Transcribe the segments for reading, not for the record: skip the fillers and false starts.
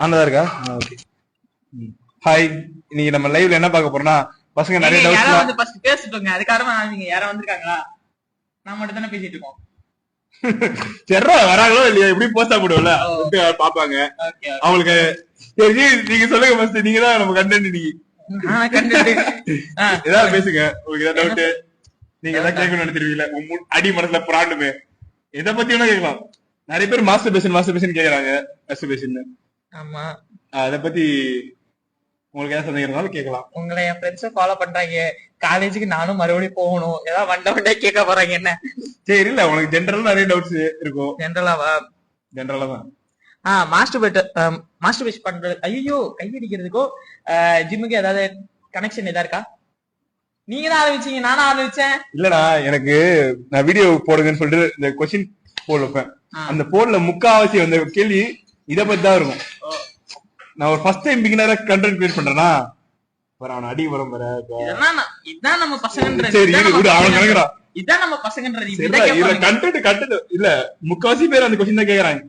ஆனதா இருக்கா? Okay. Hi, இன்னைக்கு நம்ம லைவ்ல என்ன பார்க்க போறோம்னா, பசங்க நிறைய டவுட்ஸ் வந்து ஃபர்ஸ்ட் பேசிட்டோங்க. அதுக்காரமா நீங்க யாரா வந்திருக்காங்களா? நான் மட்டும் தானே பேசிட்டு இருக்கோம். சரிடா, வராங்களோ இல்லையா, எப்படி போஸ்டா போடுவோம்ல பாப்பாங்க அவங்களுக்கு. நீங்க சொல்லுங்க ஃபர்ஸ்ட், நீங்க தான் நம்ம கண்டென்ட். நீங்க ஏதாவது பேசுங்க, உங்களுக்கு ஏதாவது டவுட் நீங்க ஏதாவது கேட்கணும்னு நினைச்சிருவீங்களா? அடி மனசுல புறாண்டுமே எதை பத்தி வேணா கேட்கலாம். நிறைய பேர் மாஸ்டர் பேஷன் கேக்குறாங்க. மாஸ்டர் பேஷன், ஆமா, அத பத்தி உங்களுக்கு ஏதாவது சந்தேகம் இருந்தாலும் கேட்கலாம். உங்களை என் ஃப்ரெண்ட்ஸும் ஃபாலோ பண்றாங்க. காலேஜுக்கு நானும் மறுபடியும் போகணும். ஏதாவது வண்டை கேட்க போறாங்க என்ன? சரி, இல்ல உனக்கு ஜென்ரலா நிறைய டவுட்ஸ் இருக்கும். ஜென்ரலாவா? ஜென்ரலா தான். மாஸ்டர் பேஷ் பண்றது, ஐயோ கையடிக்கிறதுக்கோ ஜிம்முக்கு ஏதாவது கனெக்ஷன் ஏதா இருக்கா? நீங்க தான் ஆரம்பிச்சீங்க, நானும் ஆரம்பிச்சேன். இல்லடா, எனக்கு நான் வீடியோ போடுங்கன்னு சொல்லிட்டு இந்த கொஸ்டின் போல் வைப்பேன். அந்த போர்ட்ல முக்காவாசி வந்த கேள்வி இத பத்தி தான் இருக்கும். நான் ஒரு ஃபர்ஸ்ட் டைம் பிகினரா கண்டென்ட் கிரியேட் பண்றேனா, அவன அடி வரும் வர. இதான் நம்ம பசங்கன்றது. சரி, இது அவன் கணக்குறா. இதான் நம்ம பசங்கன்றது. இதுல கண்டென்ட் இல்ல, முக்காவாசி பேர் அந்த கொஸ்டின் தான் கேக்குறாங்க.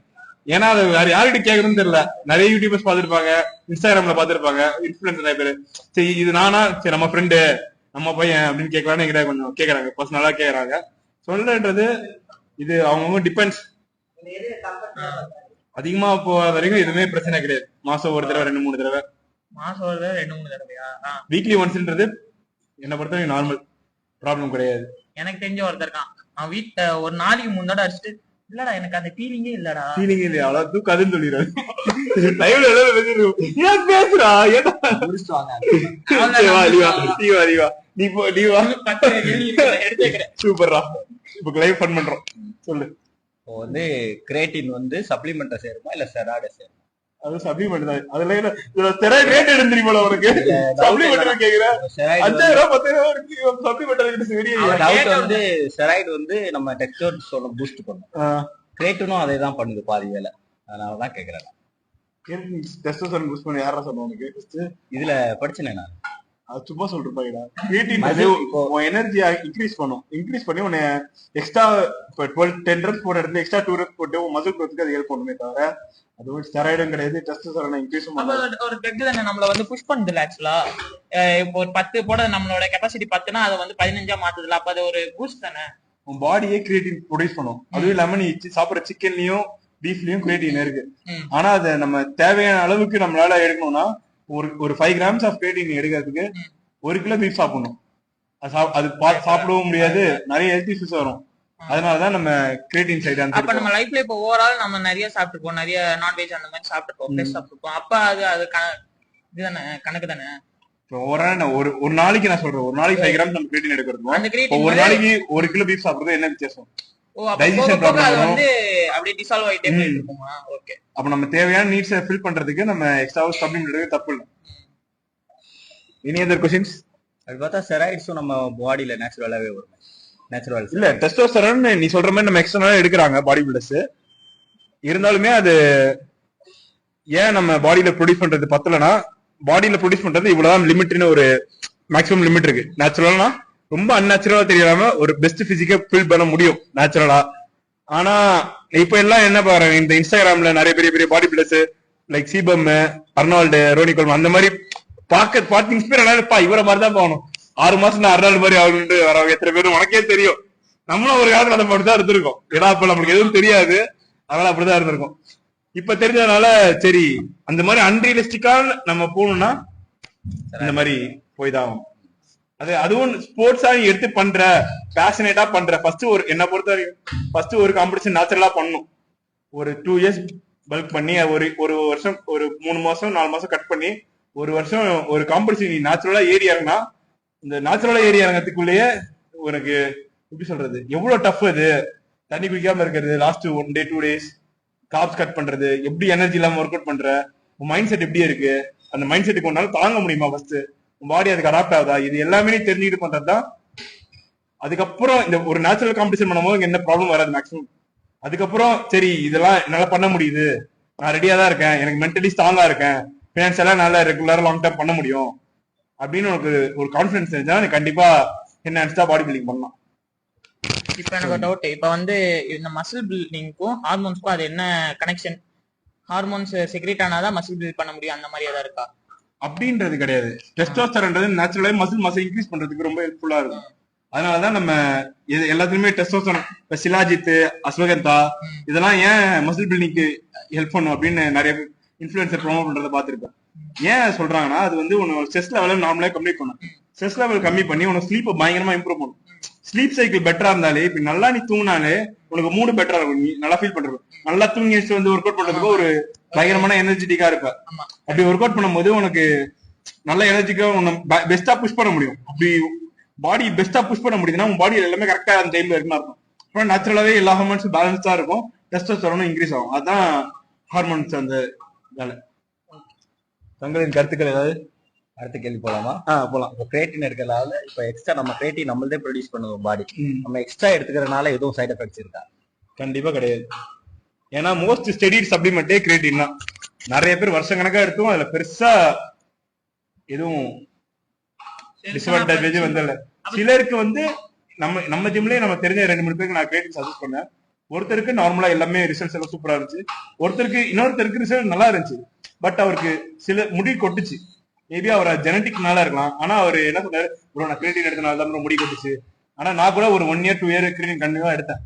ஏன்னா அது வேற யார்கிட்ட கேக்குறதுன்னு தெரியல. நிறைய யூடியூபர்ஸ் பாத்துருப்பாங்க, இன்ஸ்டாகிராம்ல பாத்துருப்பாங்க, இன்ஃபுளுசர் நிறைய பேரு. சரி, இது நானா, சரி நம்ம ஃப்ரெண்டு, நம்ம பையன் அப்படின்னு கேட்கலான்னு எங்கிட்ட கொஞ்சம் கேக்குறாங்க, பர்சனலா கேக்குறாங்க. சொல்றன்றது இது அவங்க டிபெண்ட்ஸ். அதிகமா போற வரைக்கும் எதுவுமே பிரச்சனை கிடையாது. மாசம் ஒரு தடவை 2-3 தடவை, மாசம் ஒரு தடவை 2-3 தடவையா? வீக்லி ஒன்ஸ்ன்றது என்ன பொறுத்த வரைக்கும் நார்மல், ப்ராப்ளம் கிடையாது. எனக்கு தெரிஞ்ச ஒருத்தர் இருக்கான், அவன் வீட்டுல ஒரு நாளைக்கு 3 தடவை அடிச்சுட்டு, இல்லடா எனக்கு அந்த ஃபீலிங்கே இல்லடா. ஃபீலிங் இல்லையா? அவ்வளவு தூக்காதுன்னு சொல்லிடுறாரு. லைவ்ல ஏன் பேசுறா? சூப்பர்ரா, இப்ப லைவ் ஃபன் பண்றோம். சொல்லு. இப்போ வந்து கிரேட்டின் வந்து சப்ளிமெண்ட்டை சேருமா இல்ல ஸ்டெராய்டை சேருமா? அது சப்ளிமெண்ட் தான். அதுல இதுல ஸ்டெராய்டு ரேட் எடுத்துறீங்களா உனக்கு? சப்ளிமெண்ட் கேக்குறேன். 5000 10,000 இருக்கு சப்ளிமெண்ட் இருக்கு. சரி, டவுட் வந்து ஸ்டெராய்டு வந்து நம்ம டெஸ்டோஸ்டெரோனை பூஸ்ட் பண்ணும், கிரேட்டினும் அதே தான் பண்ணுது பாதி வேலை. அதனால தான் கேக்குறேன். டெஸ்டோஸ்டெரோன் பூஸ்ட் பண்ண யாரா சொன்னா உனக்கு? இதுல படிச்சேனே நான். அது சும்மா சொல்றேன்டா. கிரியேட்டின் உன் எனர்ஜியை இன்க்ரீஸ் பண்ணும். இன்க்ரீஸ் பண்ணி உன்னை எக்ஸ்ட்ரா 10 ரன்ஸ் போற இடத்துல எக்ஸ்ட்ரா 2 ரன்ஸ் போட்டு உன் மசில் க்ரோத்துக்கு அது ஹெல்ப் பண்ணுமே தவிர அது ஒரு ஸ்டெராய்டும் கிடையாது, டெஸ்டோஸ்டெரோனை இன்க்ரீஸும் பண்ணாது. ஒரு ட்ரக் தானே நம்மள வந்து புஷ் பண்ணுதுல. ஆக்சுவலா இப்போ ஒரு 10 போட நம்மளோட கெபாசிட்டி 10னா அதை வந்து 15ஆ மாத்துதுல. அப்ப அது ஒரு பூஸ்ட் தானே. உன் பாடியே கிரியேட்டின் ப்ரொடியூஸ் பண்ணும். அதுவும் இல்லாம நீ சாப்பிடுற சிக்கன்லயும் பீஃப்லயும் கிரியேட்டின் இருக்கு. ஆனா அதை நம்ம தேவையான அளவுக்கு நம்மளால எடுக்கணும்னா ஒரு 5 grams ஆஃப் கிரியேட்டின் எடுக்கிறதுக்கு 1 கிலோ பீஃப் சாப்பிடணும். அது சாப்பிடவும் முடியாது, நிறைய ஹெல்த் இஷ்யூஸ் வரும். அதனாலதான் நம்ம கிரியேட்டின் சைடு. அப்ப நம்ம லைஃப்ல இப்ப ஓவரால் நம்ம நிறைய சாப்பிட்டுருப்போம், நிறைய நான்வெஜ் அந்த மாதிரி சாப்பிட்டுருப்போம், ஃப்ரெஷ் சாப்பிட்டுருப்போம். அப்ப அது இதுதானே கணக்கு தானே. ஒரு நாளைக்கு நான் சொல்றேன், ஒரு நாளைக்கு 5 grams நம்ம கிரியேட்டின் எடுக்கிறதும் ஒரு நாளைக்கு 1 கிலோ பீஃப் சாப்பிடுறது என்ன வித்தியாசம்? அப்ப நம்ம தேவையான நீட்ஸை ஃபில் பண்றதுக்கு நம்ம எக்ஸ்ட்ரா சப்ளிமெண்ட் எடுக்க தப்பு இல்லை. Any other questions? அது பார்த்தா ஸ்டெராய்ட்ஸும் நம்ம பாடியில நேச்சுரலாவே வரும். நேச்சுரல் இல்ல, டெஸ்டோஸ்டெரான் நீ சொல்ற மாதிரி நம்ம எக்ஸ்டர்னலா எடுக்கிறாங்க பாடி பில்டர்ஸ். இருந்தாலுமே அது ஏன் நம்ம பாடியில ப்ரொடியூஸ் பண்றது பத்தலனா, பாடியில ப்ரொடியூஸ் பண்றது இவ்வளவுதான் லிமிட்னு ஒரு மேக்ஸிமம் லிமிட் இருக்கு. நேச்சுரல்னா ரொம்ப அன்நேச்சுரலா தெரியாம ஒரு பெஸ்ட் பிசிக்கா ஃபில் பண்ண முடியும் நேச்சுரலா. ஆனா இப்ப எல்லாம் என்ன பாருங்க, இந்த இன்ஸ்டாகிராம்ல நிறைய பெரிய பெரிய body builders like sebum, Arnold, Ronnie Coleman அந்த மாதிரி பார்த்து இன்ஸ்பயர் ஆனாப்பா இவர மாதிரிதான் போகணும், 6 மாசம் நான் அர்னால்டு மாதிரி ஆகணும்னு வரவங்க எத்தனை பேரும் உனக்கே தெரியும். நம்மளும் ஒரு காலத்துல அந்த மாதிரிதான் இருந்திருக்கோம். ஏன்னா அப்ப நம்மளுக்கு எதுவும் தெரியாது, அதனால அப்படிதான் இருந்திருக்கும். இப்ப தெரிஞ்சதுனால சரி அந்த மாதிரி அன்ரியலிஸ்டிக்கா நம்ம போகணும்னா இந்த மாதிரி போய்தான் ஆகும். அதுவும் ஸ்போர்ட்ஸா எடுத்து பண்ற, பேஷனேட்டா பண்ற, ஃபர்ஸ்ட் ஒரு என்ன பொறுத்த வரைக்கும் ஃபர்ஸ்ட் ஒரு காம்படிஷன் நேச்சுரலா பண்ணணும். ஒரு 2 years பல்க் பண்ணி ஒரு வருஷம், ஒரு 3 மாசம் 4 மாசம் கட் பண்ணி ஒரு வருஷம் ஒரு காம்படிஷன் நீ நேச்சுரலா ஏறி இறங்கினா, இந்த நேச்சுரலா ஏறி இறங்கிறதுக்குள்ளேயே உனக்கு எப்படி சொல்றது எவ்வளவு டஃப். அது தண்ணி குடிக்காம இருக்கிறது, last 1 day 2 days cops cut பண்றது, எப்படி எனர்ஜி இல்லாம ஒர்க் அவுட் பண்ற, உன் மைண்ட் செட் எப்படி இருக்கு, அந்த மைண்ட் செட்டுக்கு ஒன்னால தாங்க முடியுமா, ஃபர்ஸ்ட் உன் பாடி அதுக்கு அடாப்ட் ஆகுதா, இது எல்லாமே நீ தெரிஞ்சுக்கிட்டு பண்றதுதான். அதுக்கப்புறம் இந்த ஒரு நேச்சுரல் காம்படிஷன் பண்ணும்போது என்ன ப்ராப்ளம் வராது மேக்ஸிமம். அதுக்கப்புறம் சரி இதெல்லாம் என்னால பண்ண முடியுது, நான் ரெடியா தான் இருக்கேன், எனக்கு மென்டலி ஸ்ட்ராங்கா இருக்கேன், பினான்சியலா நல்லா ரெகுலரா லாங் டர்ம் பண்ண முடியும் அப்படின்னு உனக்கு ஒரு கான்பிடன்ஸ் இருந்துச்சுன்னா நீ கண்டிப்பா என்ன பாடி பில்டிங் பண்ணலாம். இப்ப எனக்கு டவுட், இப்ப வந்து இந்த மசில் பில்டிங்க்கும் ஹார்மோன்ஸ்க்கும் அது என்ன கனெக்ஷன்? ஹார்மோன்ஸ் செக்ரேட் ஆனாதான் மசில் பில்ட் பண்ண முடியும் அந்த மாதிரி ஏதாவது இருக்கா? அப்படின்றது கிடையாது. டெஸ்டோஸ்டெரான்ன்றது நேச்சுரலாவே மசில் இன்க்ரீஸ் பண்றதுக்கு ரொம்ப ஹெல்ப்ஃபுல்லா இருக்கும். அதனாலதான் நம்ம எல்லாத்துலயுமே டெஸ்டோஸ்டெரான், இப்ப சிலாஜித், அஸ்வகந்தா இதெல்லாம் ஏன் மசில் பில்டிங்க்கு ஹெல்ப் பண்ணும் அப்படின்னு நிறைய இன்ஃபுளுசர் ப்ரோமோட் பண்றதை பார்த்திருப்பேன். ஏன் சொல்றாங்கன்னா அது வந்து உன்னோட ஸ்ட்ரெஸ் லெவல நார்மலா கம்மி பண்ணும். ஸ்ட்ரெஸ் லெவல் கம்மி பண்ணி உனக்கு ஸ்லீப் பயங்கரமா இம்ப்ரூவ் பண்ணும். ஸ்லீப் சைக்கிள் பெட்டரா இருந்தாலே, இப்ப நல்லா நீ தூங்கினாலே உனக்கு மூடு பெட்டரா இருக்கும். நீ நல்லா ஃபீல் பண்றது, நல்லா தூங்கி வந்து ஒர்க் அவுட் பண்றதுக்கு ஒரு பயங்கரமான எனர்ஜெட்டிக்கா இருப்ப. அப்படி ஒர்க் அவுட் பண்ணும்போது உனக்கு நல்ல எனர்ஜிக்கா உன்னை பெஸ்டா புஷ் பண்ண முடியும். அப்படி பாடி பெஸ்டா புஷ் பண்ண முடியுதுன்னா உன் பாடி எல்லாமே கரெக்டா அந்த டைம்ல இருக்குன்னு அர்த்தம். அப்புறம் நேச்சுரலாவே எல்லா ஹார்மோன்ஸும் பேலன்ஸா இருக்கும், டெஸ்டோஸ்டெரானும் இன்க்ரீஸ் ஆகும். அதான் ஹார்மோன்ஸ் அந்த வேலை. தங்களின் கருத்துக்கள் ஏதாவது? அடுத்த கேள்வி போலாமா? போலாம். இப்போ கிரியேட்டின் இருக்கிறதால இப்போ எக்ஸ்ட்ரா நம்ம கிரியேட்டின் நம்மளதே ப்ரொடியூஸ் பண்ணுவோம் பாடி. நம்ம எக்ஸ்ட்ரா எடுத்துக்கிறதுனால எதுவும் சைட் எஃபெக்ட்ஸ் இருக்கா? கண்டிப்பா கிடையாது. ஏன்னா மோஸ்ட் ஸ்டெடிட் சப்ளிமெண்டே கிரியேட்டின் தான். நிறைய பேர் வருஷம் கணக்கா எடுத்தும் அதுல பெருசா எதுவும் டிஸ்அட்வான்டேஜ் வந்து சிலருக்கு வந்து நம்ம ஜிம்லயே நம்ம தெரிஞ்ச 2-3 பேருக்கு நான் கிரியேட்டின் சஜஸ்ட் பண்ணேன். ஒருத்தருக்கு நார்மலா எல்லாமே ரிசல்ட்ஸ் எல்லாம் சூப்பரா இருந்துச்சு. இன்னொருத்தருக்கு ரிசல்ட் நல்லா இருந்துச்சு. பட் அவருக்கு சில முடி கொட்டுச்சு. மேபி அவர் ஜெனட்டிக்னால இருக்கலாம். ஆனா அவர் என்ன சொன்னாரு, ப்ரோ நான் கிரியேட்டின் எடுத்தனால தான் முடி கொட்டுச்சு. ஆனா நான் கூட ஒரு 1 இயர் 2 இயர் கிரியேட்டின் கண்டிப்பா எடுத்தேன்.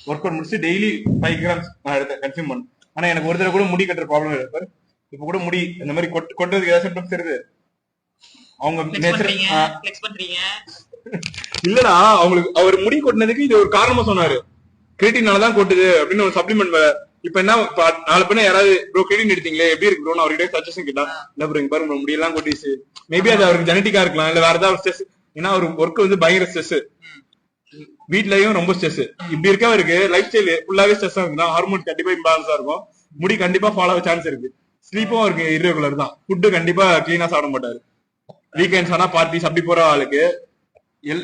ஒர்க் அவுட் முடிச்சு டெய்லி 5 கிராம்ஸ் நான் எடுத்தேன், கன்சியூம் பண்ணேன். ஆனா எனக்கு ஒரு தடவை கூட முடி கட்டுற ப்ராப்ளம் இருப்பாரு. இப்ப கூட முடி இந்த மாதிரி கொட்டுறதுக்கு ஏதாவது சிம்டம்ஸ் தெரியுது? அவங்க இல்லடா, அவங்களுக்கு அவர் முடி கொட்டினதுக்கு இது ஒரு காரணமா சொன்னாரு. கிரியேட்டினாலதான் கொட்டுது அப்படின்னு ஒரு சப்ளிமெண்ட். இப்ப என்ன, நாலு பேர் யாராவது ப்ரோ கிரியேட்டின் எடுத்தீங்களே எப்படி இருக்கு ப்ரோ அவர்கிட்ட சஜஷன் கேட்டா, இல்ல ப்ரோ இங்க பாருங்க முடியெல்லாம் கொட்டிச்சு. மேபி அது அவருக்கு ஜெனட்டிக்கா இருக்கலாம், இல்ல வேற ஏதாவது ஸ்ட்ரெஸ். ஏன்னா அவர் ஒர்க் வந்து பயங்கர ஸ்ட்ரெஸ், வீட்லயும் ரொம்ப ஸ்ட்ரெஸ். இப்படி இருக்கவருக்கு லைஃப் ஸ்டைல் ஃபுல்லாவே ஸ்ட்ரெஸ் இருக்குன்னா ஹார்மோன் கண்டிப்பா இம்பேலன்ஸா இருக்கும். முடி கண்டிப்பா ஃபாலோ ஆக சான்ஸ் இருக்கு. ஸ்லீப்பும் அவருக்கு இர்ரெகுலர் தான். ஃபுட்டு கண்டிப்பா கிளீனா சாப்பிட மாட்டாரு. வீக்கெண்ட்ஸ் ஆனா பார்ட்டிஸ் அப்படி போற ஆளுக்கு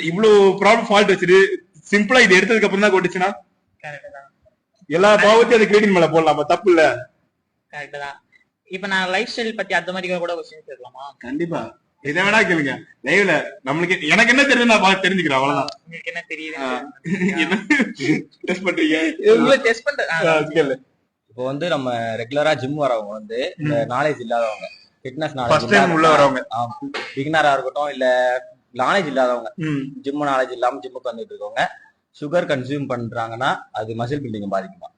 இவ்வளவு ப்ராப்ளம் ஃபால்ட் வச்சுட்டு சிம்பிளா இது எடுத்ததுக்கு அப்புறம் தான் கொட்டுச்சுன்னா எல்லா பாவத்தையும் அது கிரியேட்டின் மேல போடலாம், தப்பு இல்ல. கரெக்ட் தான். இப்ப நான் லைஃப் ஸ்டைல் பத்தி அந்த மாதிரி கூட கொஸ்டின் கேட்கலாமா? கண்டிப்பா, இதை வேணா கேளுங்க லைவ்ல. நம்மளுக்கு எனக்கு என்ன தெரியுது நான் தெரிஞ்சுக்கிறேன், அவ்வளவுதான். உங்களுக்கு என்ன தெரியுது? டெஸ்ட் பண்றீங்க? உங்களுக்கு டெஸ்ட் பண்ற. இப்போ வந்து நம்ம ரெகுலரா ஜிம் வரவங்க வந்து இந்த நாலேஜ் இல்லாதவங்க, ஃபிட்னஸ் ஃபர்ஸ்ட் டைம் உள்ள வரவங்க, பிகினரா இருக்கட்டும் இல்ல நாலேஜ் இல்லாதவங்க, ஜிம் நாலேஜ் இல்லாம ஜிம்முக்கு வந்துட்டு இருக்கவங்க சுகர் கன்சியூம் பண்றாங்கன்னா அது மசில் பில்டிங் பாதிக்குமா?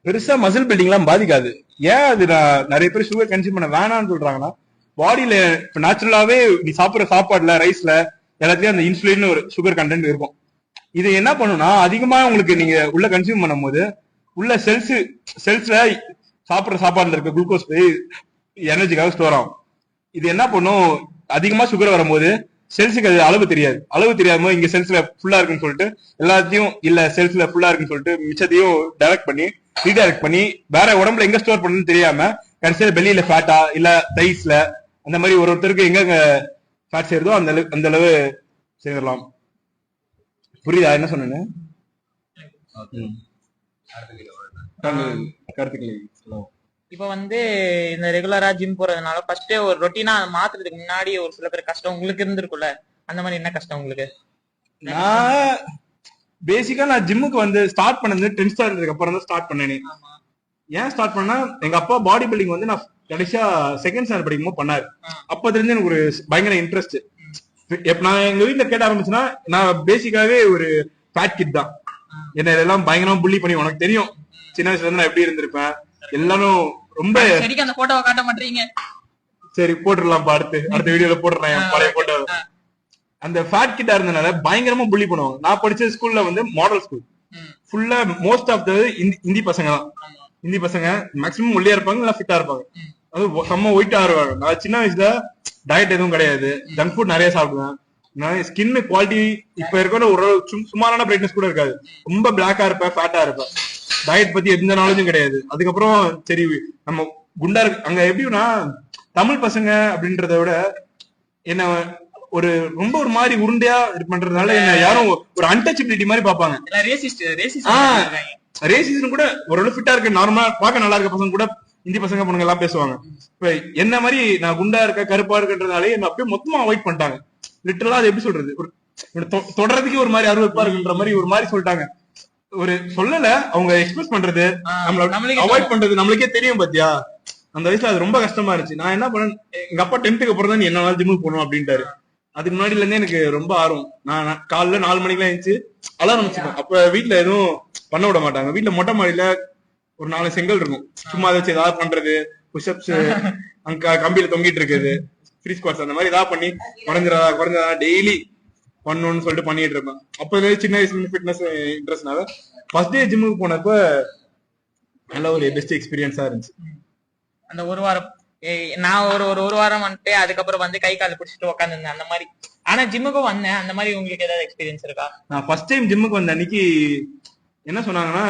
பெருசா மசில் பில்டிங் எல்லாம் பாதிக்காது. ஏன் அது நிறைய பேர் சுகர் கன்சியூம் பண்ண வேணாம்னு சொல்றாங்கன்னா, பாடியில இப்ப நேச்சுரலாவே நீ சாப்பிடுற சாப்பாடுல ரைஸ்ல எல்லாத்துலயும் அந்த இன்சுலின் ஒரு சுகர் கண்டென்ட் இருக்கும். இது என்ன பண்ணும்னா அதிகமா உங்களுக்கு நீங்க உள்ள கன்சியூம் பண்ணும் போது உள்ள செல்ஸ்ல சாப்பிடுற சாப்பாடுல இருக்க குளுக்கோஸ் போய் எனர்ஜிக்காக ஸ்டோர் ஆகும். இது என்ன பண்ணும், அதிகமா சுகர் வரும்போது செல்ஸுக்கு அது அளவு தெரியாம இங்க செல்ஸ்ல ஃபுல்லா இருக்குன்னு சொல்லிட்டு எல்லாத்தையும் இல்ல செல்ஸ்ல ஃபுல்லா இருக்குன்னு சொல்லிட்டு மிச்சத்தையும் ரீடைரக்ட் பண்ணி வேற உடம்புல எங்க ஸ்டோர் பண்ணணும்னு தெரியாம கடைசியில வெளியில ஃபேட்டா இல்ல தைஸ்ல அந்த மாதிரி ஒருத்தருக்கு எங்க ஃபேட் சேருதோ அந்த அளவு சேர்க்கலாம். புரியுதா என்ன சொன்னேன்னு? கருத்துக்களை இப்ப வந்து இந்த ரெகுலரா ஜிம் போறதுனால ஃபர்ஸ்ட் ஒரு ரொட்டீனா மாத்துறதுக்கு முன்னாடி ஒரு சில பேர் கஷ்டம் உங்களுக்கு இருந்திருக்குல்ல, அந்த மாதிரி என்ன கஷ்டம் உங்களுக்கு? நான் பேசிக்கா ஜிம்முக்கு வந்து ஸ்டார்ட் பண்ணது 10th ஸ்டாண்டர்டுக்கு அப்புறம் தான் ஸ்டார்ட் பண்ணேனே. ஏன் ஸ்டார்ட் பண்ணா, எங்க அப்பா பாடி பில்டிங் வந்து நான் கடைசியா 2nd ஸ்டாண்டர்ட் படிக்கும்போது பண்ணாரு. அப்ப தெரிஞ்சு எனக்கு ஒரு பயங்கர இன்ட்ரெஸ்ட். நான் எங்க வீட்டுல கேட்ட ஆரம்பிச்சுன்னா, நான் பேசிக்காவே ஒரு ஃபேட் கிட் தான். என்ன இதெல்லாம் பயங்கரமா புள்ளி பண்ணி, உனக்கு தெரியும் சின்ன வயசுல இருந்து நான் எப்படி இருந்திருப்பேன். எல்லாரும் ரொம்ப அந்த போட்டோவை காட்ட மாட்டீங்க, சரி போட்டுடலாம், அடுத்த வீடியோல போட்டுறேன் பழைய போட்டோ. அந்த ஃபேட் கிட்டா இருந்தனால பயங்கரமா புள்ளி பண்ணுவாங்க. நான் படிச்ச ஸ்கூல்ல வந்து மாடல் ஸ்கூல், ஃபுல்லா மோஸ்ட் ஆஃப் த இந்தி பசங்க தான். இந்தி பசங்க மேக்சிமம் ஒல்லியா இருப்பாங்க, நல்லா ஃபிட்டா இருப்பாங்க, அது செம்ம ஒயிட்டா இருப்பாங்க. நான் சின்ன வயசுல டயட் எதுவும் கிடையாது, ஜங்க் ஃபுட் நிறைய சாப்பிடுவேன். நான் ஸ்கின் குவாலிட்டி இப்ப இருக்கிற ஒரு சுமாரான பிரைட்னஸ் கூட இருக்காது, ரொம்ப பிளாக்கா இருப்பேன், ஃபேட்டா இருப்பேன். டயட் பத்தி எந்த நாலேஜும் கிடையாது. அதுக்கப்புறம் சரி நம்ம குண்டா இருக்கு அங்க எப்படின்னா, தமிழ் பசங்க அப்படின்றத விட என்ன ஒரு ரொம்ப ஒரு மாதிரி உருண்டையா பண்றதுனால என்ன யாரும் ஒரு அன்டச்சபிலிட்டி மாதிரி பாப்பாங்க. ரேசிஸ்ட் கூட ஓரளவு ஃபிட்டா இருக்கு, நார்மலா பார்க்க நல்லா இருக்க பசங்க கூட இந்தி பசங்க பொண்ணுங்க எல்லாம் பேசுவாங்க. இப்ப என்ன மாதிரி நான் குண்டா இருக்க கருப்பா இருக்குன்றதுனாலே என்ன அப்படியே மொத்தமா அவாய்ட் பண்ணிட்டாங்க. லிட்டரலா அது எப்படி சொல்றது, ஒரு தொடர்றதுக்கே ஒரு மாதிரி அருவப்பா இருக்குன்ற மாதிரி ஒரு மாதிரி சொல்லிட்டாங்க. ஒரு சொல்லல, அவங்க எக்ஸ்பிரஸ் பண்றது நம்மள நம்மளுக்கே அவாய்ட் பண்றது நம்மளுக்கே தெரியும் பாத்தியா. அந்த வயசுல அது ரொம்ப கஷ்டமா இருந்துச்சு. நான் என்ன பண்ணேன், எங்க அப்பா 10th அப்புறம் தான் நீ என்ன ஜிம்முக்கு போகணும் அப்படின்ட்டாரு. அதுக்கு முன்னாடில இருந்தே எனக்கு ரொம்ப ஆர்வம். நான் காலைல 4 மணிக்கெல்லாம் எழுந்துச்சு அலாரம் வச்சுப்பேன். அப்ப வீட்டுல எதுவும் பண்ண விட மாட்டாங்க. வீட்டுல மொட்டை மாடியில ஒரு 4 செங்கல் இருக்கும். சும்மா அதை வச்சு ஏதாவது பண்றது, புஷ்அப்ஸ் அங்க கம்பியில தொங்கிட்டு இருக்குது, ஃப்ரீ ஸ்குவாட்ஸ் அந்த மாதிரி ஏதாவது பண்ணி குறைஞ்சதா டெய்லி பண்ணணும்னு சொல்லிட்டு பண்ணிட்டு இருப்பேன். அப்ப சின்ன வயசுல ஃபிட்னஸ் இன்ட்ரெஸ்ட்னால ஃபர்ஸ்ட் டே ஜிம்முக்கு போனப்ப நல்ல ஒரு பெஸ்ட் எக்ஸ்பீரியன்ஸா இருந்துச்சு. அந்த ஒரு வாரம் நான் ஒரு வாரம் வந்துட்டு அதுக்கப்புறம் வந்து கை கால் பிடிச்சிட்டு உட்காந்துருந்தேன் அந்த மாதிரி. ஆனா ஜிம்முக்கும் வந்தேன். அந்த மாதிரி உங்களுக்கு ஏதாவது எக்ஸ்பீரியன்ஸ் இருக்கா? நான் ஃபர்ஸ்ட் டைம் ஜிம்முக்கு வந்த அன்னைக்கு என்ன சொன்னாங்கன்னா,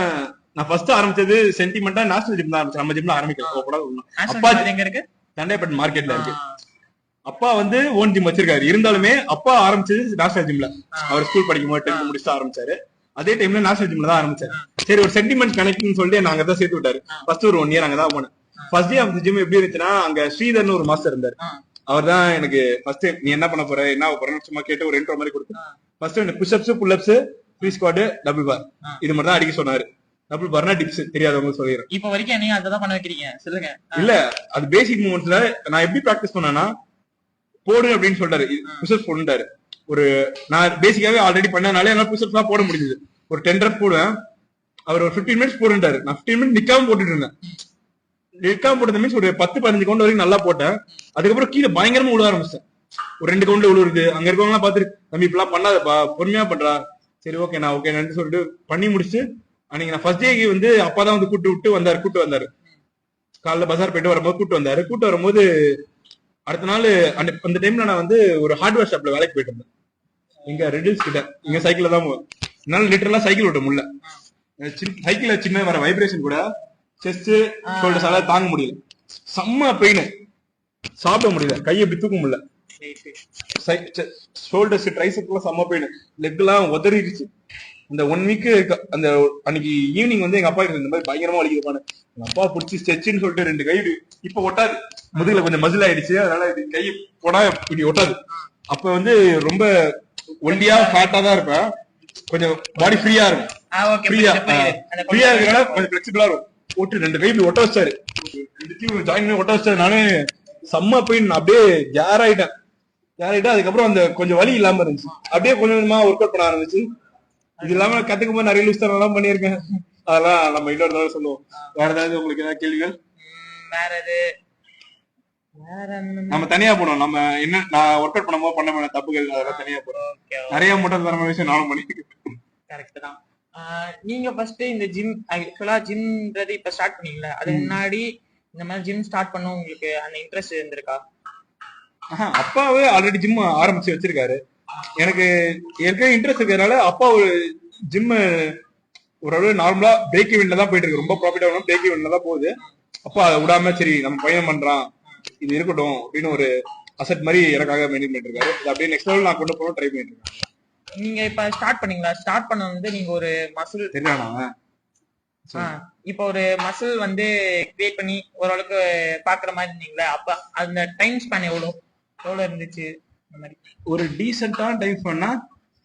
நான் ஃபர்ஸ்ட் ஆரம்பிச்சது சென்டிமெண்டா நேஷனல் ஜிம் தான் ஆரம்பிச்சேன். நம்ம ஜிம்ல ஆரம்பிக்கலாம். அப்பா எங்க இருக்கு? தண்டைப்பட்டு மார்க்கெட்ல இருக்கு. அப்பா வந்து ஓன் ஜிம் வச்சிருக்காரு. இருந்தாலுமே அப்பா ஆரம்பிச்சது நேஷனல் ஜிம்ல. அவர் ஸ்கூல் படிக்கும் போது 10th முடிச்சுட்டு ஆரம்பிச்சாரு. அதே டைம்ல நேஷனல் ஜிம்ல தான் ஆரம்பிச்சாரு. சரி ஒரு சென்டிமெண்ட் கனெக்ட்னு சொல்லிட்டு நான் அங்கதான் சேர்த்து விட்டாரு. ஃபர்ஸ்ட் ஒரு 1 இயர் அங்கதான் போனேன். ஃபர்ஸ்ட் டே ஆஃப் ஜிம் எப்படி இருந்துச்சுன்னா, அங்க ஸ்ரீதர்னு ஒரு மாஸ்டர் இருந்தாரு. அவர் தான் எனக்கு ஃபர்ஸ்ட் நீ என்ன பண்ண போற என்ன போறேன்னு சும்மா கேட்டு ஒரு இன்ட்ரோ மாதிரி கொடுத்து ஃபர்ஸ்ட் எனக்கு push ups, pull ups, free squat, double bar இது மட்டும் தான் அடிக்க சொன்னாரு. டபுள் பார்னா டிப்ஸ் தெரியாதவங்க சொல்லிடுறேன். இப்ப வரைக்கும் நீங்க அதான் பண்ண வைக்கிறீங்க சொல்லுங்க. இல்ல அது பேசிக் மூமெண்ட்ஸ்ல நான் எப்படி பிராக்டிஸ் பண்ணேன்னா, போடு அப்படின்னு சொல்றாரு, புஷ்அப்ஸ் போடுறாரு. ஒரு நான் பேசிக்காவே ஆல்ரெடி பண்ணனாலே என்னால புஷ்அப்ஸ் தான் போட முடிஞ்சது. ஒரு 10 reps போடுவேன். அவர் ஒரு 15 minutes போடுறாரு. நான் 15 minutes நிக்காம போட்டுட்டு இருந்தேன். நிக்காம போட்டது மீன்ஸ் ஒரு 10-15 கவுண்ட் வரைக்கும் நல்லா போட்டேன். அதுக்கப்புறம் கீழே பயங்கரமா விழ ஆரம்பிச்சேன். ஒரு 2 கவுண்ட்ல விழுவுறது. அங்க இருக்கவங்க எல்லாம் பாத்துட்டு தம்பி இப்பெல்லாம் பண்ணாதப்பா, பொறுமையா பண்றா. சரி ஓகே நான் ஓகே நன்றி சொல்லிட்டு பண்ணி முடிச்சு அன்னைக்கு நான் ஃபர்ஸ்ட் டேக்கு வந்து அப்பா தான் வந்து கூட்டு வந்தாரு. காலைல பஜார் போயிட்டு வரும்போது கூட்டு வரும்போது அடுத்த நாள் அந்த டைம்ல நான் வந்து ஒரு ஹார்ட்வேர் ஷாப்ல வேலைக்கு போயிட்டு இருந்தேன். இங்க ரெடில்ஸ் கிட்ட. இங்க சைக்கிள்ல தான் போவேன். என்னால லிட்டரலா சைக்கிள் ஓட்ட முடியல. சைக்கிள்ல சின்ன வர வைப்ரேஷன் கூட செஸ்ட் ஷோல்டர்ஸ் எல்லாம் தாங்க முடியல. செம்ம பெயின். சாப்பிட முடியல, கையை எப்படி தூக்க முடியல. ஷோல்டர்ஸ் ட்ரைசெப்ஸ் எல்லாம் செம்ம பெயின். லெக் எல்லாம் உதறிடுச்சு. அந்த 1 வீக் அந்த அன்னைக்கு ஈவினிங் வந்து எங்க அப்பா இந்த மாதிரி பயங்கரமா வலிக்குதுப்பானு எங்க அப்பா பிடிச்சி ஸ்ட்ரெச்சுன்னு சொல்லிட்டு 2 கை இப்ப ஒட்டாது, முதுகுல கொஞ்சம் மசில் ஆயிடுச்சு, அதனால இது கை போனா இப்படி ஒட்டாது. அப்ப வந்து ரொம்ப ஒல்லியா ஃபேட்டா தான் இருப்பேன். கொஞ்சம் பாடி ஃப்ரீயா இருக்கும். ஃப்ரீயா இருக்கிறனால கொஞ்சம் பிளெக்சிபிளா இருக்கும். போட்டு 2 கை இப்படி ஒட்ட வச்சாரு. ஜாயின் பண்ணி ஒட்ட வச்சாரு. நானே செம்ம பெயின். அப்படியே கேர் ஆயிட்டேன். அதுக்கப்புறம் அந்த கொஞ்சம் வலி இல்லாம இருந்துச்சு. அப்படியே கொஞ்சம் கொஞ்சமா ஒர்க் அவுட் பண்ண ஆரம்பிச்சு. இது இல்லாம கத்துக்கும் போது நிறைய லூஸ் தரம் எல்லாம் பண்ணிருக்கேன். அதெல்லாம் நம்ம இன்னொரு தடவை சொல்லுவோம். வேற ஏதாவது உங்களுக்கு ஏதாவது கேள்விகள்? நம்ம தனியா போனோம். நம்ம என்ன நான் ஒர்க் அவுட் பண்ணும்போது பண்ண தப்புகள் அதெல்லாம் தனியா போறோம். நிறைய முட்டல் தரமான விஷயம் நானும் பண்ணிருக்கேன். கரெக்ட் தான். நீங்க ஃபர்ஸ்ட் இந்த ஜிம் ஆக்சுவலா ஜிம்ன்றது இப்ப ஸ்டார்ட் பண்ணீங்களா? அது முன்னாடி இந்த மாதிரி ஜிம் ஸ்டார்ட் பண்ண உங்களுக்கு அந்த இன்ட்ரெஸ்ட் இருந்திருக்கா? அப்பாவே ஆல்ரெடி ஜிம் ஆரம்பிச்சு வச்சிருக்காரு. எனக்கு ஏற்கனவே இன்ட்ரெஸ்ட் இருக்கிறதுனால அப்பா ஒரு ஜிம் ஓரளவு நார்மலா பிரேக் ஈவென்ட்ல தான் போயிட்டு இருக்கு. ரொம்ப ப்ராஃபிட் ஆகணும் பிரேக் ஈவென்ட்ல தான் போகுது. அப்பா அதை விடாம சரி நம்ம பையன் பண்றான் இது இருக்கட்டும் அப்படின்னு ஒரு அசெட் மாதிரி எனக்காக மெயின்டைன் பண்ணிட்டு இருக்காரு. அப்படியே நெக்ஸ்ட் லெவல் நான் கொண்டு போகணும் ட்ரை பண்ணிட்டு இருக்கேன். நீங்க இப்ப ஸ்டார்ட் பண்ணீங்களா? ஸ்டார்ட் பண்ண வந்து நீங்க ஒரு மசில் தெரியாதா? இப்ப ஒரு மசில் வந்து கிரியேட் பண்ணி ஓரளவுக்கு பாக்குற மாதிரி இருந்தீங்களா? அப்ப அந்த டைம் ஸ்பேன் எவ்வளவு இருந்துச்சு? அந்த மாதிரி ஒரு டீசென்டான டைம் ஸ்பேன்னா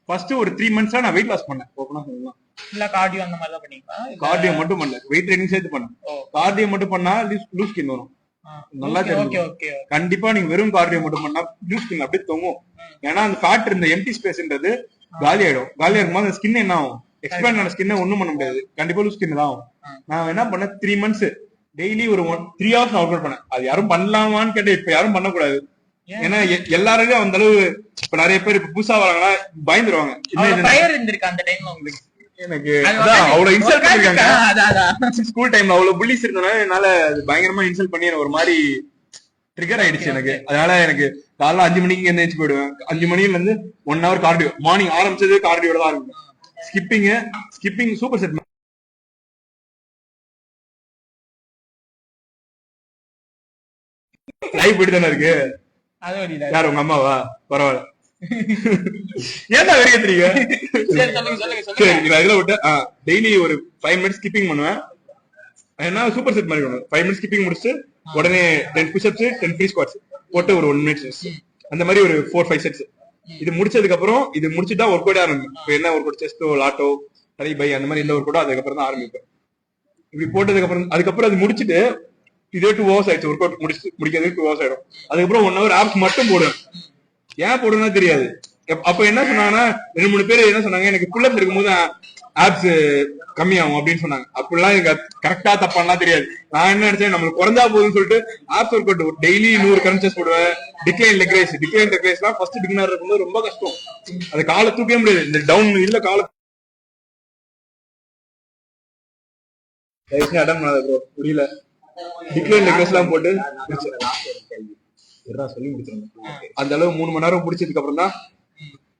ஃபர்ஸ்ட் ஒரு 3 months நான் வெயிட் லாஸ் பண்ணேன். ஓப்பனா சொல்லலாம். இல்ல கார்டியோ அந்த மாதிரி தான் பண்ணீங்களா? கார்டியோ மட்டும் பண்ணல, வெயிட் ட்ரைனிங் சேர்த்து பண்ணேன். கார்டியோ மட்டும் பண்ணா லூஸ் ஸ்கின் வரும். நல்லா தெரியும். கண்டிப்பா நீங்க வெறும் கார்டியோ மட்டும் பண்ணா லூஸ் ஸ்கின் அப்படியே தொங்கும். ஏன்னா அந்த ஃபேட் இருந்த எம்டி ஸ்பேஸ்ன்றது காலி ஆயிடும். காலி ஆகும்போது அந்த ஸ்கின் என்ன ஆகும்? எக்ஸ்பேண்ட் ஆன ஸ்கின் ஒண்ணும் பண்ண முடியாது. கண்டிப்பா லூஸ் ஸ்கின் தான் ஆகும். நான் என்ன பண்ணேன், 3 months டெய்லி ஒரு 3 hours ஒர்க் அவுட் பண்ணேன். அது யாரும் பண்ணலாமான்னு கேட்டேன். இப்ப யாரும் பண்ணக்கூடாது. ஏன்னா எல்லாரையும் அந்த அளவு இப்ப நிறைய பேர் இப்ப புதுசா வராங்கன்னா பயந்துருவாங்க. எனக்கு அவ்வளவு இன்சல்ட் பண்ணிருக்காங்க. ஸ்கூல் டைம்ல அவ்வளவு புள்ளிஸ் இருந்தனால என்னால பயங்கரமா இன்சல்ட் பண்ணி ஒரு மாதிரி ட்ரிகர் ஆயிடுச்சு எனக்கு. அதனால எனக்கு காலைல 5 மணிக்கு எந்திரிச்சு போயிடுவேன். 5 மணில இருந்து 1 hour கார்டியோ. மார்னிங் ஆரம்பிச்சது கார்டியோட தான் இருக்கும். ஸ்கிப்பிங் சூப்பர் செட் லைவ் போயிட்டு தானே இருக்கு. யாரு உங்க அம்மாவா? பரவாயில்ல. ஏன்டா வெளியே தெரியுங்க. சரி நான் இதுல விட்டு டெய்லி ஒரு 5 minutes ஸ்கிப்பிங் பண்ணுவேன். என்ன சூப்பர் செட் மாதிரி பண்ணுவேன். 5 minutes ஸ்கிப்பிங் முடிச்சுட்டு உடனே 10 push-ups 10 free squats போட்டு ஒரு 1 minute அந்த மாதிரி ஒரு 4-5 sets. இது முடிச்சதுக்கு அப்புறம் இது முடிச்சுட்டா ஒர்க் அவுட் ஆரம்பிக்கும். இப்ப என்ன ஒர்க் அவுட், செஸ்டோ லாட்டோ ட்ரை பை அந்த மாதிரி எந்த ஒர்க் அவுட்டோ அதுக்கப்புறம் தான் ஆரம்பிப்பேன். இப்படி போட்டதுக்கு அதுக்கப்புறம் அது முடிச்சுட்டு இதே 2 hours ஆயிடுச்சு. ஒர்க் அவுட் முடிக்கிறதுக்கு 2 hours ஆயிடும். அதுக்கப்புறம் 1 hour ஆப்ஸ் மட்டும் போடுவேன். ஏன் போடுவேன்னா தெரியாது. அப்ப என்ன சொன்னாங்கன்னா 2-3 பேர் என்ன சொன்னாங்க, எனக்கு புல்லப் இருக்கும்போது ஆப்ஸ் கம்மியாகும் அப்படின்னு சொன்னாங்க. அப்படிலாம் எனக்கு கரெக்டா தப்பாலாம் தெரியாது. நான் என்ன நினைச்சேன், நம்மளுக்கு குறைஞ்சா போகுதுன்னு சொல்லிட்டு ஆப்ஸ் ஒர்க் அவுட் டெய்லி 100 கரன்சஸ் போடுவேன். டிக்ளைன் லெக் ரைஸ் எல்லாம் ஃபர்ஸ்ட் பிகினர் இருக்கும்போது ரொம்ப கஷ்டம். அது காலை தூக்கவே முடியாது. இந்த டவுன் இல்ல காலை அட்டன் பண்ணாத ப்ரோ, புரியல. டிக்ளைன் லெக் ரைஸ் எல்லாம் போட்டு சொல்லி முடிச்சிருந்தேன். அந்த அளவு 3 மணி நேரம் முடிச்சதுக்கு அப்புறம் தான்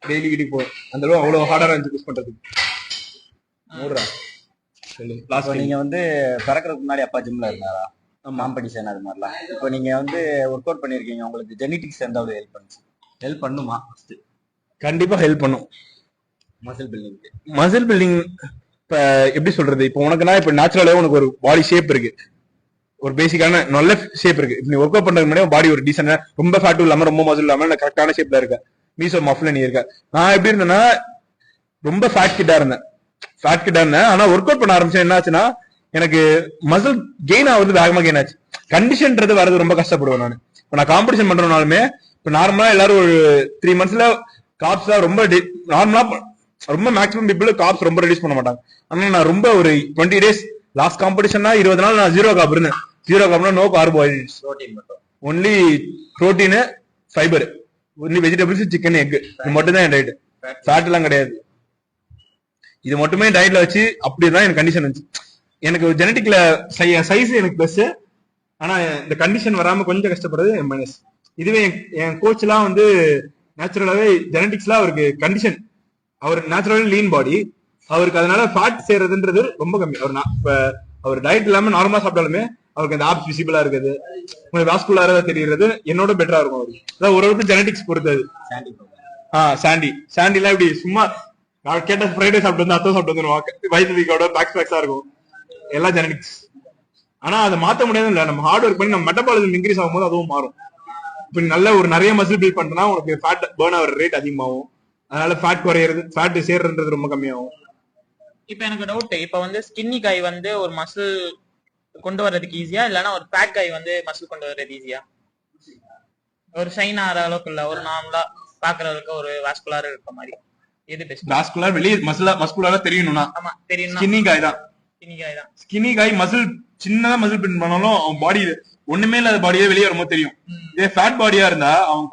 டெய்லி வீட்டுக்கு போவேன். அந்த அளவு அவ்வளவு ஹார்டா இருந்துச்சு புஷ் பண்றதுக்கு. நீங்க வந்து பிறக்கிறதுக்கு முன்னாடி அப்பா ஜிம்ல இருந்தாரா? காம்படிஷன் அது மாதிரிலாம். இப்போ நீங்க வந்து ஒர்க் அவுட் பண்ணிருக்கீங்க, உங்களுக்கு ஜெனடிக்ஸ் எந்த ஹெல்ப் பண்ணுமா? கண்டிப்பா ஹெல்ப் பண்ணும். மசில் பில்டிங் இப்ப எப்படி சொல்றது, இப்போ உனக்குன்னா இப்ப நேச்சுரலாவே உனக்கு ஒரு பாடி ஷேப் இருக்கு, ஒரு பேசிக்கான நல்ல ஷேப் இருக்கு. இப்ப நீ ஒர்க் அவுட் பண்றதுக்கு முன்னாடி பாடி ஒரு டீசென்ட், ரொம்ப ஃபேட்டும் இல்லாம ரொம்ப மசில் இல்லாம கரெக்டான ஷேப்ல இருக்க. மீசோ மஃப்ல நீ இருக்க. நான் எப்படி இருந்தேன்னா ரொம்ப ஃபேட் கிட்டா இருந்தேன். ஆனா ஒர்க் அவுட் பண்ண ஆரம்பிச்சேன். என்ன ஆச்சுன்னா எனக்கு மசில் கெயின் ஆகுது, வேகமா கெயின் ஆச்சு. கண்டிஷன்றது வரது ரொம்ப கஷ்டப்படுவேன் நான். இப்ப நான் காம்படிஷன் பண்றதுனாலுமே இப்ப நார்மலா எல்லாரும் ஒரு 3 monthsல காப்ஸ் ரொம்ப நார்மலா ரொம்ப மேக்ஸிமம் பீப்புள் காப்ஸ் ரொம்ப ரெடியூஸ் பண்ண மாட்டாங்க. ஆனா நான் ரொம்ப ஒரு 20 days லாஸ்ட் காம்படிஷன்னா 20 நாள் நான் 0 காப் இருந்தேன். 0 காப்னா no carbohydrates, only protein, fibre, only vegetables, chicken, egg, இது மட்டும் தான் என் டயட். ஃபேட் எல்லாம் கிடையாது. இது மட்டுமே டயட்ல வச்சு அப்படிதான் எனக்கு கண்டிஷன் இருந்துச்சு. எனக்கு ஜெனட்டிக்ல சைஸ் எனக்கு பிளஸ், ஆனா இந்த கண்டிஷன் வராம கொஞ்சம் கஷ்டப்படுறது என் மைனஸ். இதுவே என் கோச் எல்லாம் வந்து நேச்சுரலாவே ஜெனட்டிக்ஸ்ல அவருக்கு கண்டிஷன், அவர் நேச்சுரலி லீன் பாடி, அவருக்கு அதனால ஃபேட் சேர்றதுன்றது ரொம்ப கம்மி. அவர் டயட் இல்லாம நார்மலா சாப்பிட்டாலுமே அவருக்கு அந்த ஆப்ஸ் விசிபிளா இருக்குது, வாஸ்குலரா தெரியுறது என்னோட பெட்டரா இருக்கும். அவருக்கு அதான் ஒரு ஜெனட்டிக்ஸ் பொறுத்தது. சாண்டி எல்லாம் இப்படி சும்மா கேட்ட ஃப்ரைடே சாப்பிட்டு வந்து அத்தோ சாப்பிட்டு வந்து வயிற்று வீக்கோட பேக்ஸா இருக்கும். எல்லாம் ஜெனடிக்ஸ். ஆனா அதை மாத்த முடியாது இல்ல, நம்ம ஹார்ட் ஒர்க் பண்ணி நம்ம மெட்டபாலிசம் இன்க்ரீஸ் ஆகும்போது அதுவும் மாறும். இப்ப நல்ல ஒரு நிறைய மசில் பில்ட் பண்றா உனக்கு ஃபேட் பர்ன் ஆகிற ரேட் அதிகமாகும். அதனால ஃபேட் குறையிறது, ஃபேட் சேர்றது ரொம்ப கம்மியாகும். இப்ப எனக்கு டவுட், இப்ப வந்து ஸ்கின்னி காய் வந்து ஒரு மசில் கொண்டு வர்றதுக்கு ஈஸியா, இல்லன்னா ஒரு ஃபேட் காய் வந்து மசில் கொண்டு வர்றது ஈஸியா? ஒரு ஷைன் ஆகிற அளவுக்கு இல்ல, ஒரு நார்மலா பாக்குறதுக்கு ஒரு வாஸ்குலர் இருக்க மாதிரி எது பெஸ்ட்? வாஸ்குலர் வெளியே மஸ்குலரா தெரியணும்னா ஸ்கின்னி காய் தான். ஸ்கின்னி காய் மசில் சின்னதா மசில் பில்ட் பண்ணாலும் அவன் பாடி ஒண்ணுமே இல்லாத பாடியே வெளியே வரும்போது தெரியும். இதே ஃபேட் பாடியா இருந்தா அவன்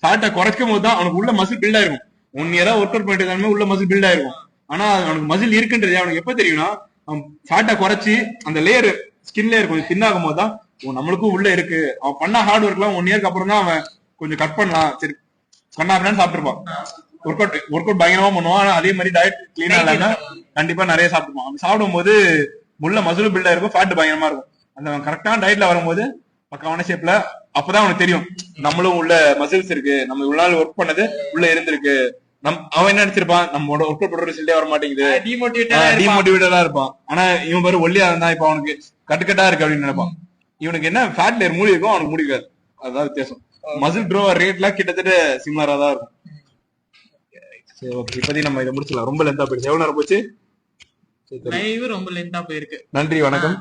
ஃபேட்டை குறைக்கும் போது தான் அவனுக்கு உள்ள மசில் பில்ட் ஆயிருக்கும். 1 year ஒர்க் அவுட் பண்ணிட்டு உள்ள மசில் பில்ட் ஆயிருக்கும். ஆனா அவனுக்கு மசில் இருக்குன்றது அவனுக்கு எப்ப தெரியும்னா, அவன் ஃபேட்டை குறைச்சி அந்த லேயர் ஸ்கின் லேயர் கொஞ்சம் தின்னாகும் போது தான் நம்மளுக்கும் உள்ள இருக்கு. அவன் பண்ண ஹார்ட் ஒர்க் எல்லாம் 1 year அப்புறம் தான் அவன் கொஞ்சம் கட் பண்ணலாம், சரி பண்ணான்னு சாப்பிட்டுருப்பான். ஒர்க் அவுட் பயங்கரமா பண்ணுவான். ஆனா அதே மாதிரி டயட் கிளீனா இல்லாம கண்டிப்பா நிறைய சாப்பிடுவான். அவன் சாப்பிடும் போது உள்ள மசில் பில்டா இருக்கும், ஃபேட் பயங்கரமா இருக்கும். அந்த கரெக்டான டயட்ல வரும்போது பக்காவான ஷேப்ல அப்பதான் அவனுக்கு தெரியும் நம்மளும் உள்ள மசில்ஸ் இருக்கு, நம்ம இவ்வளவு நாள் ஒர்க் பண்ணது உள்ள இருந்திருக்கு. அவன் என்ன நினைச்சிருப்பான், நம்மளோட ஒர்க் அவுட் பண்ற ரிசல்ட்டே வர மாட்டேங்குது, டிமோட்டிவேட்டடா இருப்பான். ஆனா இவன் பாரு ஒல்லியா இருந்தா இப்ப அவனுக்கு கட்டுக்கட்டா இருக்கு அப்படின்னு நினைப்பான். இவனுக்கு என்ன ஃபேட் லேயர் மூடி இருக்கும், அவனுக்கு முடிக்காது. அதான் வித்தியாசம். மசில் க்ரோ ரேட்லாம் கிட்டத்தட்ட சிமிலரா தான் இருக்கும். சரி, ஓகே, இப்போதைக்கு நம்ம இதை முடிச்சலாம். ரொம்ப லென்த்தா போயிடுச்சு. எவ்வளவு நேரம் போச்சு? ரொம்ப லென்த்தா போயிருக்கு. நன்றி, வணக்கம்.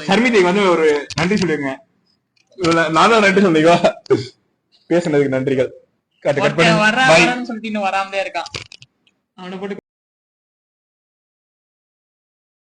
சர்மிதை வந்து ஒரு நன்றி சொல்லிருங்க. நான் தான் நன்றி சொல்லிக்கோ, பேசுனதுக்கு நன்றிகள். வராமலே இருக்கான் அவனை போட்டு